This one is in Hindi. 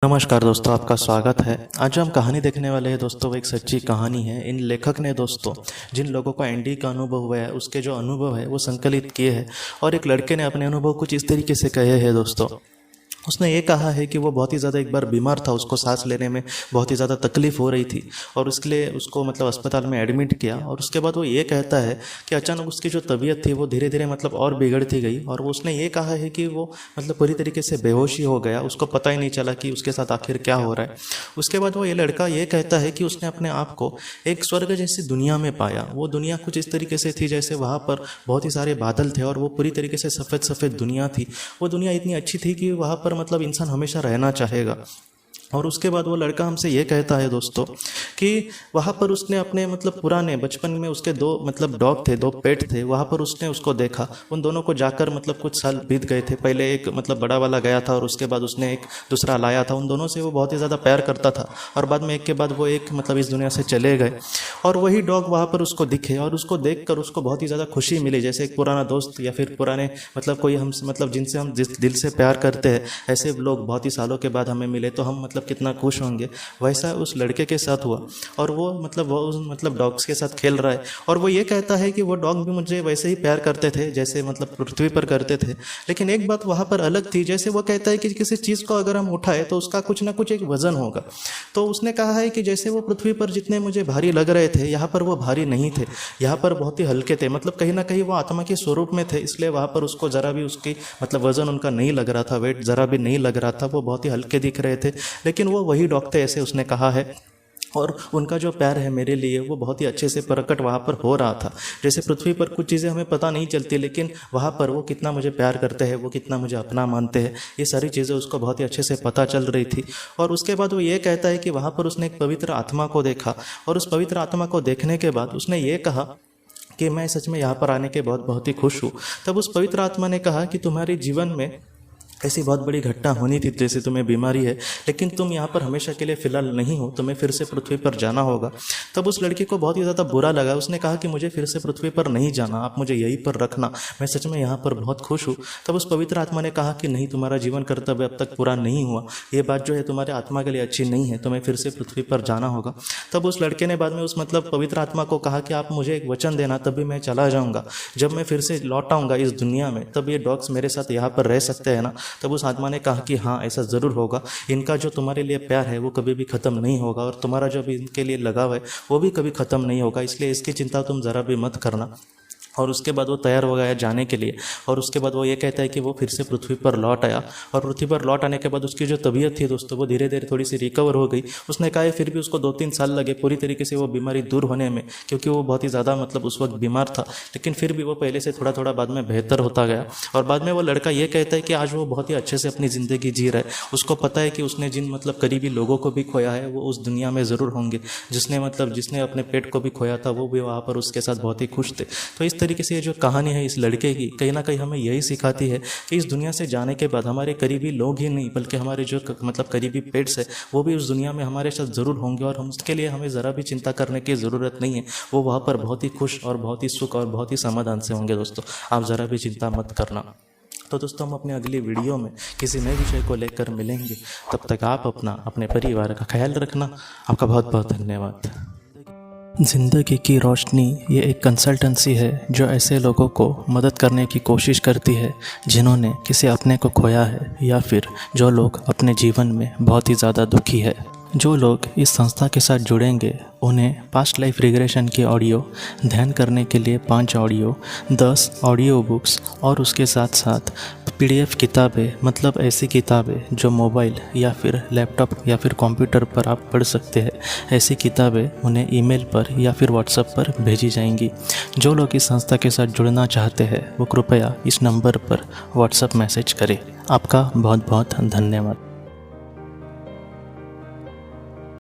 नमस्कार दोस्तों, आपका स्वागत है। आज जो हम कहानी देखने वाले हैं दोस्तों, वो एक सच्ची कहानी है। इन लेखक ने दोस्तों जिन लोगों को एनडी का अनुभव हुआ है, उसके जो अनुभव है वो संकलित किए हैं। और एक लड़के ने अपने अनुभव कुछ इस तरीके से कहे हैं दोस्तों। उसने ये कहा है कि वो बहुत ही ज़्यादा एक बार बीमार था, उसको सांस लेने में बहुत ही ज़्यादा तकलीफ़ हो रही थी और उसके लिए उसको अस्पताल में एडमिट किया। और उसके बाद वो ये कहता है कि अचानक उसकी जो तबीयत थी वो धीरे धीरे और बिगड़ती गई। और उसने ये कहा है कि वो पूरी तरीके से बेहोश ही हो गया, उसको पता ही नहीं चला कि उसके साथ आखिर क्या हो रहा है। उसके बाद वो ये लड़का ये कहता है कि उसने अपने आप को एक स्वर्ग जैसी दुनिया में पाया। वो दुनिया कुछ इस तरीके से थी जैसे वहाँ पर बहुत ही सारे बादल थे और वो पूरी तरीके से सफ़ेद सफ़ेद दुनिया थी। वो दुनिया इतनी अच्छी थी कि वहाँ पर इंसान हमेशा रहना चाहेगा। और उसके बाद वो लड़का हमसे ये कहता है दोस्तों कि वहाँ पर उसने अपने पुराने बचपन में उसके दो डॉग थे, दो पेट थे। वहाँ पर उसने उसको देखा, उन दोनों को जाकर कुछ साल बीत गए थे। पहले एक बड़ा वाला गया था और उसके बाद उसने एक दूसरा लाया था। उन दोनों से वो बहुत ही ज़्यादा प्यार करता था और बाद में एक के बाद वो एक इस दुनिया से चले गए। और वही डॉग वहाँ पर उसको दिखे और उसको देख कर उसको बहुत ही ज़्यादा खुशी मिली, जैसे एक पुराना दोस्त या फिर पुराने कोई हम जिनसे हम जिस दिल से प्यार करते हैं, ऐसे लोग बहुत ही सालों के बाद हमें मिले तो हम कितना खुश होंगे। वैसा उस लड़के के साथ हुआ और वो वो डॉग्स के साथ खेल रहा है। और वो ये कहता है कि वो डॉग भी मुझे वैसे ही प्यार करते थे जैसे पृथ्वी पर करते थे। लेकिन एक बात वहाँ पर अलग थी, जैसे वो कहता है कि किसी चीज़ को अगर हम उठाए तो उसका कुछ ना कुछ एक वजन होगा। तो उसने कहा है कि जैसे वो पृथ्वी पर जितने मुझे भारी लग रहे थे, यहाँ पर वो भारी नहीं थे, यहाँ पर बहुत ही हल्के थे। कहीं ना कहीं वो आत्मा के स्वरूप में थे, इसलिए वहाँ पर उसको ज़रा भी उसकी वजन उनका नहीं लग रहा था, वेट ज़रा भी नहीं लग रहा था। वो बहुत ही हल्के दिख रहे थे, लेकिन वो वही डॉग थे, ऐसे उसने कहा है। और उनका जो प्यार है मेरे लिए वो बहुत ही अच्छे से प्रकट वहाँ पर हो रहा था। जैसे पृथ्वी पर कुछ चीज़ें हमें पता नहीं चलती, लेकिन वहाँ पर वो कितना मुझे प्यार करते हैं, वो कितना मुझे अपना मानते हैं, ये सारी चीज़ें उसको बहुत ही अच्छे से पता चल रही थी। और उसके बाद वो ये कहता है कि वहाँ पर उसने एक पवित्र आत्मा को देखा और उस पवित्र आत्मा को देखने के बाद उसने ये कहा कि मैं सच में यहाँ पर आने के बहुत ही खुश हूँ। तब उस पवित्र आत्मा ने कहा कि तुम्हारे जीवन में ऐसी बहुत बड़ी घटना होनी थी, जैसे तुम्हें बीमारी है, लेकिन तुम यहाँ पर हमेशा के लिए फ़िलहाल नहीं हो, तुम्हें फिर से पृथ्वी पर जाना होगा। तब उस लड़के को बहुत ही ज़्यादा बुरा लगा। उसने कहा कि मुझे फिर से पृथ्वी पर नहीं जाना, आप मुझे यहीं पर रखना, मैं सच में यहाँ पर बहुत खुश हूँ। तब उस पवित्र आत्मा ने कहा कि नहीं, तुम्हारा जीवन कर्तव्य अब तक पूरा नहीं हुआ, ये बात जो है तुम्हारे आत्मा के लिए अच्छी नहीं है, तुम्हें फिर से पृथ्वी पर जाना होगा। तब उस लड़के ने बाद में उस पवित्र आत्मा को कहा कि आप मुझे एक वचन देना, तभी मैं चला जाऊँगा। जब मैं फिर से लौट आऊँगा इस दुनिया में, तब ये डॉग्स मेरे साथ यहाँ पर रह सकते हैं ना। तब उस आत्मा ने कहा कि हाँ, ऐसा ज़रूर होगा। इनका जो तुम्हारे लिए प्यार है वो कभी भी ख़त्म नहीं होगा और तुम्हारा जो भी इनके लिए लगाव है वो भी कभी ख़त्म नहीं होगा, इसलिए इसकी चिंता तुम ज़रा भी मत करना। और उसके बाद वो तैयार हो गया जाने के लिए। और उसके बाद वो ये कहता है कि वो फिर से पृथ्वी पर लौट आया और पृथ्वी पर लौट आने के बाद उसकी जो तबीयत थी दोस्तों वो धीरे धीरे थोड़ी सी रिकवर हो गई। उसने कहा फिर भी उसको 2-3 साल लगे पूरी तरीके से वो बीमारी दूर होने में, क्योंकि वो बहुत ही ज़्यादा उस वक्त बीमार था। लेकिन फिर भी वो पहले से थोड़ा थोड़ा बाद में बेहतर होता गया। और बाद में वो लड़का ये कहता है कि आज वो बहुत ही अच्छे से अपनी ज़िंदगी जी रहा है। उसको पता है कि उसने जिन करीबी लोगों को भी खोया है वो उस दुनिया में ज़रूर होंगे। जिसने अपने पेट को भी खोया था वो भी वहाँ पर उसके साथ बहुत ही खुश थे। तो इस तरीके से ये जो कहानी है इस लड़के की कहीं ना कहीं हमें यही सिखाती है कि इस दुनिया से जाने के बाद हमारे करीबी लोग ही नहीं बल्कि हमारे जो करीबी पेट्स है वो भी उस दुनिया में हमारे साथ ज़रूर होंगे और हम उसके लिए हमें ज़रा भी चिंता करने की ज़रूरत नहीं है। वो वहाँ पर बहुत ही खुश और बहुत ही सुख और बहुत ही समाधान से होंगे। दोस्तों, आप ज़रा भी चिंता मत करना। तो दोस्तों, हम अपने अगली वीडियो में किसी नए विषय को लेकर मिलेंगे। तब तक आप अपने परिवार का ख्याल रखना। आपका बहुत बहुत धन्यवाद। ज़िंदगी की रोशनी ये एक कंसल्टेंसी है जो ऐसे लोगों को मदद करने की कोशिश करती है जिन्होंने किसी अपने को खोया है या फिर जो लोग अपने जीवन में बहुत ही ज़्यादा दुखी है। जो लोग इस संस्था के साथ जुड़ेंगे उन्हें पास्ट लाइफ रिग्रेशन की ऑडियो, ध्यान करने के लिए 5 ऑडियो, 10 ऑडियो बुक्स और उसके साथ साथ PDF किताबें, ऐसी किताबें जो मोबाइल या फिर लैपटॉप या फिर कंप्यूटर पर आप पढ़ सकते हैं, ऐसी किताबें उन्हें ईमेल पर या फिर व्हाट्सएप पर भेजी जाएंगी। जो लोग इस संस्था के साथ जुड़ना चाहते हैं वो कृपया इस नंबर पर व्हाट्सएप मैसेज करें। आपका बहुत बहुत धन्यवाद।